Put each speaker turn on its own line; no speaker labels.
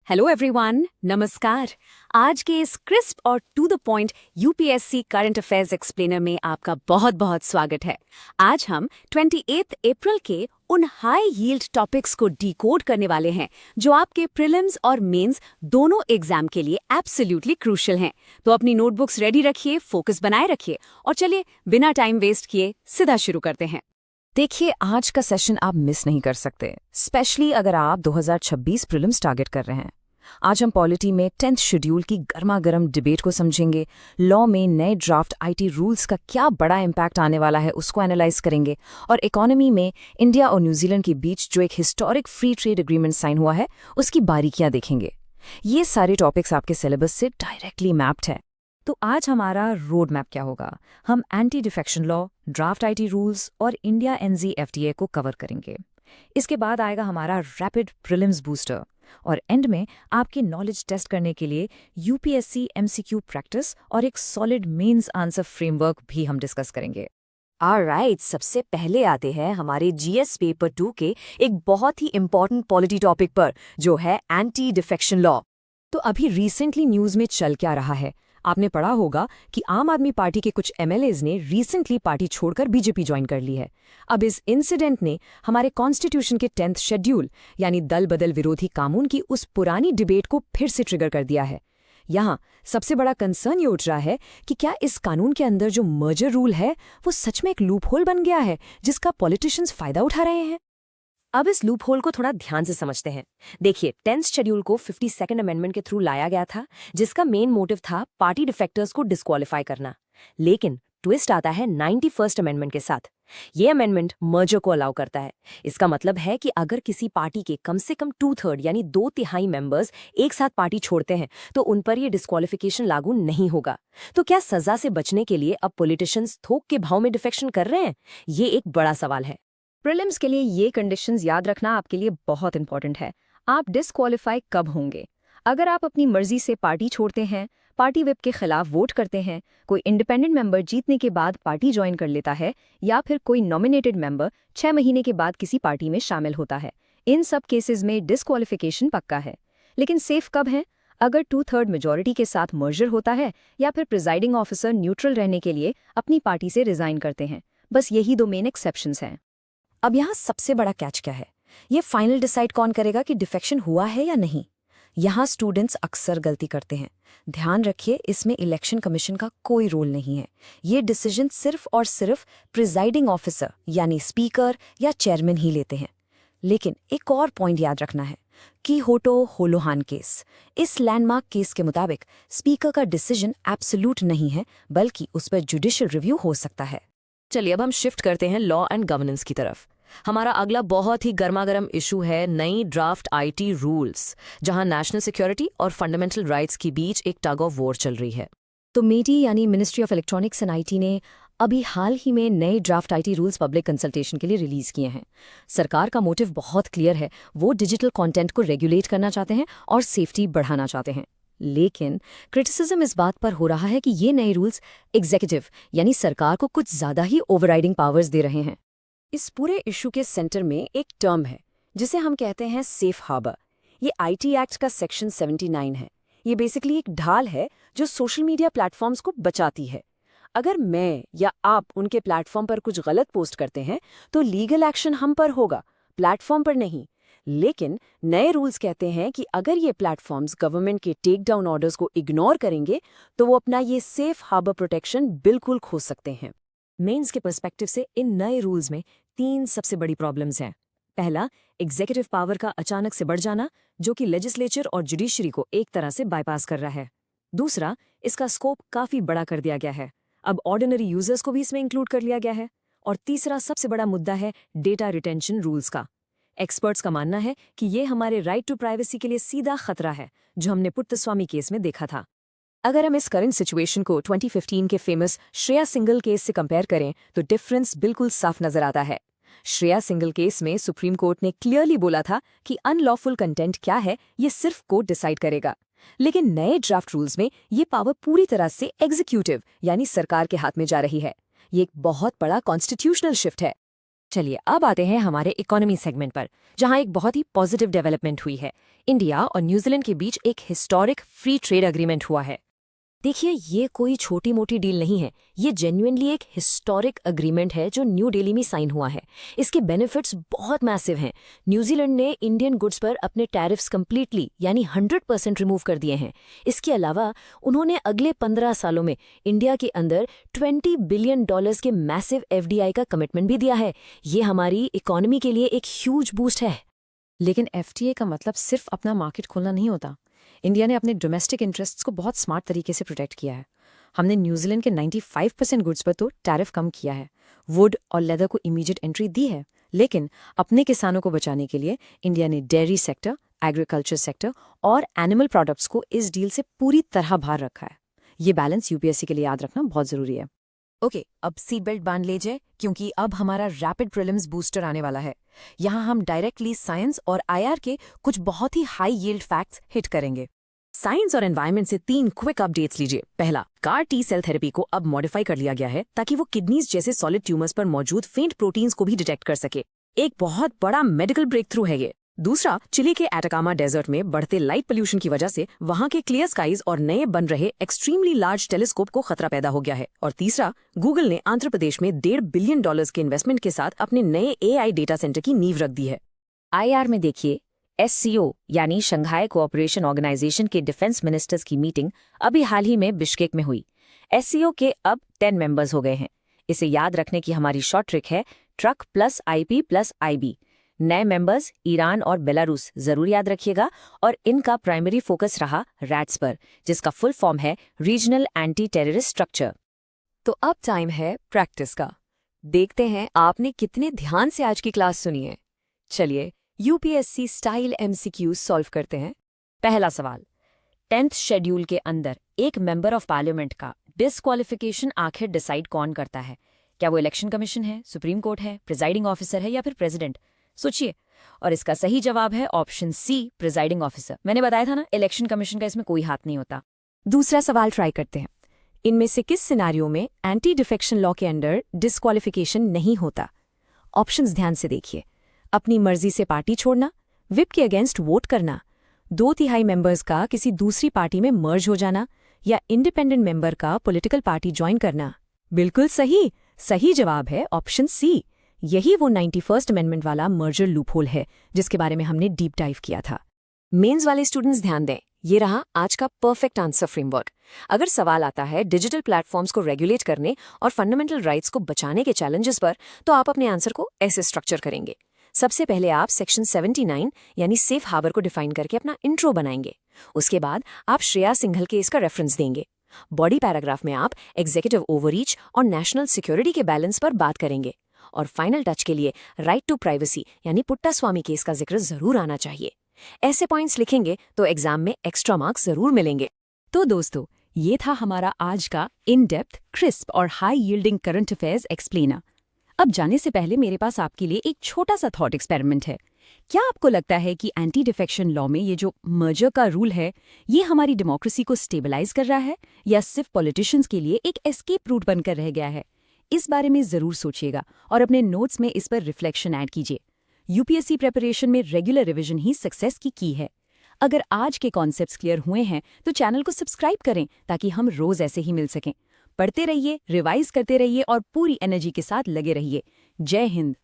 Hello everyone, नमस्कार। आज के इस क्रिस्प और to the point UPSC current affairs explainer में आपका बहुत बहुत स्वागत है। आज हम 28 अप्रैल के उन हाई यील्ड टॉपिक्स को डिकोड करने वाले हैं जो आपके प्रीलिम्स और मेंस दोनों एग्जाम के लिए एब्सोल्युटली क्रूशियल हैं। तो अपनी नोटबुक्स रेडी रखिए, फोकस बनाए रखिए और चलिए बिना टाइम वेस्ट किए सीधा शुरू करते हैं।
देखिए, आज का सेशन आप मिस नहीं कर सकते, स्पेशली अगर आप 2026 प्रीलिम्स टारगेट कर रहे हैं। आज हम पॉलिटी में 10th शेड्यूल की गर्मा गर्म डिबेट को समझेंगे, लॉ में नए ड्राफ्ट आईटी रूल्स का क्या बड़ा इम्पैक्ट आने वाला है उसको एनालाइज करेंगे, और इकोनॉमी में इंडिया और न्यूजीलैंड के बीच जो एक historic free trade agreement sign हुआ है उसकी बारीकियां देखेंगे। ये सारे टॉपिक्स आपके सिलेबस से डायरेक्टली मैप्ड है। तो आज हमारा रोड मैप क्या होगा? हम anti defection law, draft IT rules और इंडिया एनजी-एफटीए को कवर करेंगे। इसके बाद आएगा हमारा रैपिड प्रीलिम्स बूस्टर, और एंड में आपकी नॉलेज टेस्ट करने के लिए यूपीएससी एमसीक्यू प्रैक्टिस और एक सॉलिड मेंस आंसर फ्रेमवर्क भी हम डिस्कस करेंगे।
ऑलराइट, सबसे पहले आते हैं हमारे जीएस पेपर 2 के एक बहुत ही इंपॉर्टेंट पॉलिटी टॉपिक पर, जो है एंटी डिफेक्शन लॉ।
तो अभी रिसेंटली न्यूज में चल क्या रहा है? आपने पढ़ा होगा कि आम आदमी पार्टी के कुछ एमएलएज ने रिसेंटली पार्टी छोड़कर बीजेपी ज्वाइन कर ली है। अब इस इंसिडेंट ने हमारे कॉन्स्टिट्यूशन के 10th शेड्यूल यानी दल बदल विरोधी कानून की उस पुरानी डिबेट को फिर से ट्रिगर कर दिया है। यहाँ सबसे बड़ा कंसर्न ये उठ रहा है कि क्या इस कानून के अंदर जो मर्जर रूल है वो सच में एक लूप होल बन गया है जिसका पॉलिटिशियंस फायदा उठा रहे हैं।
अब इस लूप होल को थोड़ा ध्यान से समझते हैं। देखिए, 10th शेड्यूल को 52nd अमेंडमेंट के थ्रू लाया गया था, जिसका मेन मोटिव था पार्टी डिफेक्टर्स को डिस्क्वालीफाई करना। लेकिन ट्विस्ट आता है 91st अमेंडमेंट के साथ। ये अमेंडमेंट मर्जर को अलाउ करता है। इसका मतलब है कि अगर किसी पार्टी के कम से कम 2/3 यानी 2/3 मेंबर्स एक साथ पार्टी छोड़ते हैं तो उन पर ये डिस्क्वालिफिकेशन लागू नहीं होगा। तो क्या सजा से बचने के लिए अब पॉलिटिशियंस थोक के भाव में डिफेक्शन कर रहे हैं? ये एक बड़ा सवाल है।
प्रीलिम्स के लिए ये कंडीशंस याद रखना आपके लिए बहुत इंपॉर्टेंट है। आप डिस्क्वालीफाई कब होंगे? अगर आप अपनी मर्जी से पार्टी छोड़ते हैं, पार्टी विप के खिलाफ वोट करते हैं, कोई इंडिपेंडेंट मेंबर जीतने के बाद पार्टी ज्वाइन कर लेता है, या फिर कोई नॉमिनेटेड मेंबर 6 महीने के बाद किसी पार्टी में शामिल होता है। इन सब केसेस में डिस्क्वालिफिकेशन पक्का है। लेकिन सेफ कब है? अगर 2/3 मेजॉरिटी के साथ मर्जर होता है, या फिर प्रिजाइडिंग ऑफिसर न्यूट्रल रहने के लिए अपनी पार्टी से रिजाइन करते हैं। बस यही दो मेन एक्सेप्शंस हैं।
अब यहाँ सबसे बड़ा कैच क्या है? ये फाइनल डिसाइड कौन करेगा कि डिफेक्शन हुआ है या नहीं? यहाँ स्टूडेंट्स अक्सर गलती करते हैं। ध्यान रखिए, इसमें इलेक्शन कमीशन का कोई रोल नहीं है। ये डिसीजन सिर्फ और सिर्फ प्रिजाइडिंग ऑफिसर यानी स्पीकर या चेयरमैन ही लेते हैं। लेकिन एक और पॉइंट याद रखना है कि होटो होलोहान केस, इस लैंडमार्क केस के मुताबिक स्पीकर का डिसीजन एब्सोल्यूट नहीं है, बल्कि उस पर जुडिशियल रिव्यू हो सकता है।
चलिए अब हम शिफ्ट करते हैं लॉ एंड गवर्नेंस की तरफ। हमारा अगला बहुत ही गर्मागर्म इशू है नई ड्राफ्ट आईटी रूल्स, जहां नेशनल सिक्योरिटी और फंडामेंटल राइट्स के बीच एक टग ऑफ वॉर चल रही है। तो मेटी यानी ministry of electronics and IT ने अभी हाल ही में नए draft IT rules public consultation के लिए रिलीज किए हैं। सरकार का मोटिव बहुत क्लियर है, वो डिजिटल कंटेंट को रेगुलेट करना चाहते हैं और सेफ्टी बढ़ाना चाहते हैं। लेकिन क्रिटिसिज्म इस बात पर हो रहा है कि ये नए रूल्स एग्जीक्यूटिव यानी सरकार को कुछ ज्यादा ही ओवरराइडिंग पावर्स दे रहे हैं। इस पूरे इशू के सेंटर में एक टर्म है जिसे हम कहते हैं सेफ हार्बर। ये आईटी एक्ट का सेक्शन 79 है। ये बेसिकली एक ढाल है जो सोशल मीडिया प्लेटफॉर्म्स को बचाती है। अगर मैं या आप उनके प्लेटफॉर्म पर कुछ गलत पोस्ट करते हैं तो लीगल एक्शन हम पर होगा, प्लेटफॉर्म पर नहीं। लेकिन नए रूल्स कहते हैं कि अगर ये प्लेटफॉर्म्स गवर्नमेंट के टेक डाउन ऑर्डर्स को इग्नोर करेंगे तो वो अपना ये सेफ हार्बर प्रोटेक्शन बिल्कुल खो सकते हैं।
मेंस के पर्सपेक्टिव से इन नए रूल्स में 3 सबसे बड़ी प्रॉब्लम्स हैं। पहला, एग्जीक्यूटिव पावर का अचानक से बढ़ जाना, जो कि लेजिस्लेचर और जुडिशरी को एक तरह से बाईपास कर रहा है। दूसरा, इसका स्कोप काफी बड़ा कर दिया गया है, अब ऑर्डिनरी यूजर्स को भी इसमें इंक्लूड कर लिया गया है। और तीसरा सबसे बड़ा मुद्दा है डेटा रिटेंशन रूल्स का। एक्सपर्ट्स का मानना है कि ये हमारे राइट टू प्राइवेसी के लिए सीधा खतरा है, जो हमने पुट्टस्वामी केस में देखा था। अगर हम इस करंट सिचुएशन को 2015 के फेमस श्रेया सिंगल केस से कंपेयर करें तो डिफरेंस बिल्कुल साफ नजर आता है। श्रेया सिंगल केस में सुप्रीम कोर्ट ने क्लियरली बोला था कि अनलॉफुल कंटेंट क्या है ये सिर्फ कोर्ट डिसाइड करेगा। लेकिन नए ड्राफ्ट रूल्स में ये पावर पूरी तरह से एग्जीक्यूटिव यानी सरकार के हाथ में जा रही है। ये एक बहुत बड़ा कॉन्स्टिट्यूशनल शिफ्ट है। चलिए अब आते हैं हमारे इकोनॉमी सेगमेंट पर, जहां एक बहुत ही पॉजिटिव डेवलपमेंट हुई है। इंडिया और न्यूजीलैंड के बीच एक हिस्टोरिक फ्री ट्रेड एग्रीमेंट हुआ है। देखिए, ये कोई छोटी मोटी डील नहीं है, ये जेन्युइनली एक हिस्टोरिक एग्रीमेंट है जो न्यू दिल्ली में साइन हुआ है। इसके बेनिफिट्स बहुत मैसिव हैं। न्यूजीलैंड ने इंडियन गुड्स पर अपने टैरिफ्स कंप्लीटली यानी 100% रिमूव कर दिए हैं। इसके अलावा उन्होंने अगले 15 सालों में इंडिया के अंदर $20 बिलियन के मैसिव FDI का कमिटमेंट भी दिया है। ये हमारी इकोनॉमी के लिए एक ह्यूज बूस्ट है। लेकिन FTA का मतलब सिर्फ अपना मार्केट खोलना नहीं होता। इंडिया ने अपने डोमेस्टिक इंटरेस्ट्स को बहुत स्मार्ट तरीके से प्रोटेक्ट किया है। हमने न्यूजीलैंड के 95% गुड्स पर तो टैरिफ कम किया है, वुड और लेदर को इमीडिएट एंट्री दी है, लेकिन अपने किसानों को बचाने के लिए इंडिया ने डेयरी सेक्टर, एग्रीकल्चर सेक्टर और एनिमल प्रोडक्ट्स को इस डील से पूरी तरह बाहर रखा है। ये बैलेंस UPSC के लिए याद रखना बहुत जरूरी है। ओके, अब सीट बेल्ट बांध लीजिए, क्योंकि अब हमारा रैपिड प्रीलिम्स बूस्टर आने वाला है। यहाँ हम डायरेक्टली साइंस और IR के कुछ बहुत ही हाई यील्ड फैक्ट्स हिट करेंगे। साइंस और एनवायरनमेंट से 3 क्विक अपडेट्स लीजिए। पहला, CAR T सेल थेरेपी को अब मॉडिफाई कर लिया गया है ताकि वो किडनीज जैसे सॉलिड ट्यूमर्स पर मौजूद फेंट प्रोटीन्स को भी डिटेक्ट कर सके। एक बहुत बड़ा मेडिकल ब्रेक थ्रू है ये। दूसरा, चिली के एटाकामा डेजर्ट में बढ़ते लाइट पोल्यूशन की वजह से वहां के क्लियर स्काईज और नए बन रहे एक्सट्रीमली लार्ज टेलीस्कोप को खतरा पैदा हो गया है। और तीसरा, गूगल ने आंध्र प्रदेश में $1.5 बिलियन के इन्वेस्टमेंट के साथ अपने नए AI डेटा सेंटर की नींव रख दी है। IR में देखिए, SCO यानी शंघाई कोऑपरेशन ऑर्गेनाइजेशन के डिफेंस मिनिस्टर्स की मीटिंग अभी हाल ही में बिश्केक में हुई। SCO के अब 10 मेंबर्स हो गए हैं। इसे याद रखने की हमारी शॉर्ट ट्रिक है truck plus IP plus IB। नए मेंबर्स ईरान और बेलारूस जरूर याद रखिएगा, और इनका प्राइमरी फोकस रहा रैट्स पर, जिसका फुल फॉर्म है रीजनल एंटी टेररिस्ट स्ट्रक्चर। तो अब टाइम है प्रैक्टिस का। देखते हैं आपने कितने ध्यान से आज की क्लास सुनी है। चलिए UPSC स्टाइल MCQ सॉल्व करते हैं। पहला सवाल, 10th शेड्यूल के अंदर एक मेंबर ऑफ पार्लियामेंट का डिस्क्वालिफिकेशन आखिर डिसाइड कौन करता है? क्या वो इलेक्शन कमीशन है, सुप्रीम कोर्ट है, प्रिजाइडिंग ऑफिसर है या फिर प्रेसिडेंट? सोचिए। और इसका सही जवाब है ऑप्शन C, प्रिजाइडिंग ऑफिसर। मैंने बताया था ना, इलेक्शन कमीशन का इसमें कोई हाथ नहीं होता। दूसरा सवाल ट्राई करते हैं। इनमें से किस सिनारियो में एंटी डिफेक्शन लॉ के अंडर डिस्क्वालिफिकेशन नहीं होता? ऑप्शंस ध्यान से देखिए। अपनी मर्जी से पार्टी छोड़ना, विप के अगेंस्ट वोट करना, 2/3 मेंबर्स का किसी दूसरी पार्टी में मर्ज हो जाना, या इंडिपेंडेंट मेंबर का पॉलिटिकल पार्टी ज्वाइन करना। बिल्कुल सही। सही जवाब है ऑप्शन C। यही वो 91st अमेंडमेंट वाला मर्जर लूपहोल है जिसके बारे में हमने डीप डाइव किया था। मेंस वाले स्टूडेंट्स ध्यान दें, ये रहा आज का परफेक्ट आंसर फ्रेमवर्क। अगर सवाल आता है डिजिटल प्लेटफॉर्म्स को रेगुलेट करने और फंडामेंटल राइट्स को बचाने के चैलेंजेस पर, तो आप अपने आंसर को ऐसे स्ट्रक्चर करेंगे। सबसे पहले आप सेक्शन 79 यानी सेफ हार्बर को डिफाइन करके अपना इंट्रो बनाएंगे। उसके बाद आप श्रेया सिंघल के इसका रेफरेंस देंगे। बॉडी पैराग्राफ में आप एग्जीक्यूटिव ओवररीच और नेशनल सिक्योरिटी के बैलेंस पर बात करेंगे। और फाइनल टच के लिए राइट टू प्राइवेसी यानी पुट्टास्वामी केस का जिक्र जरूर आना चाहिए। ऐसे पॉइंट्स लिखेंगे तो एग्जाम में एक्स्ट्रा मार्क्स जरूर मिलेंगे। तो दोस्तों, ये था हमारा आज का इन डेप्थ, क्रिस्प और high yielding current affairs explainer. अब जाने से पहले मेरे पास आपके लिए एक छोटा सा थॉट एक्सपेरिमेंट है। क्या आपको लगता है कि एंटी डिफेक्शन लॉ में ये जो मर्जर का रूल है, ये हमारी डेमोक्रेसी को स्टेबलाइज कर रहा है या सिर्फ पॉलिटिशियंस के लिए एक एस्केप रूट बनकर रह गया है? इस बारे में जरूर सोचिएगा और अपने नोट्स में इस पर रिफ्लेक्शन ऐड कीजिए। UPSC प्रिपरेशन में रेगुलर रिवीजन ही सक्सेस की है। अगर आज के कॉन्सेप्ट्स क्लियर हुए हैं तो चैनल को सब्सक्राइब करें ताकि हम रोज ऐसे ही मिल सकें। पढ़ते रहिए, रिवाइज करते रहिए और पूरी एनर्जी के साथ लगे रहिए। जय हिंद।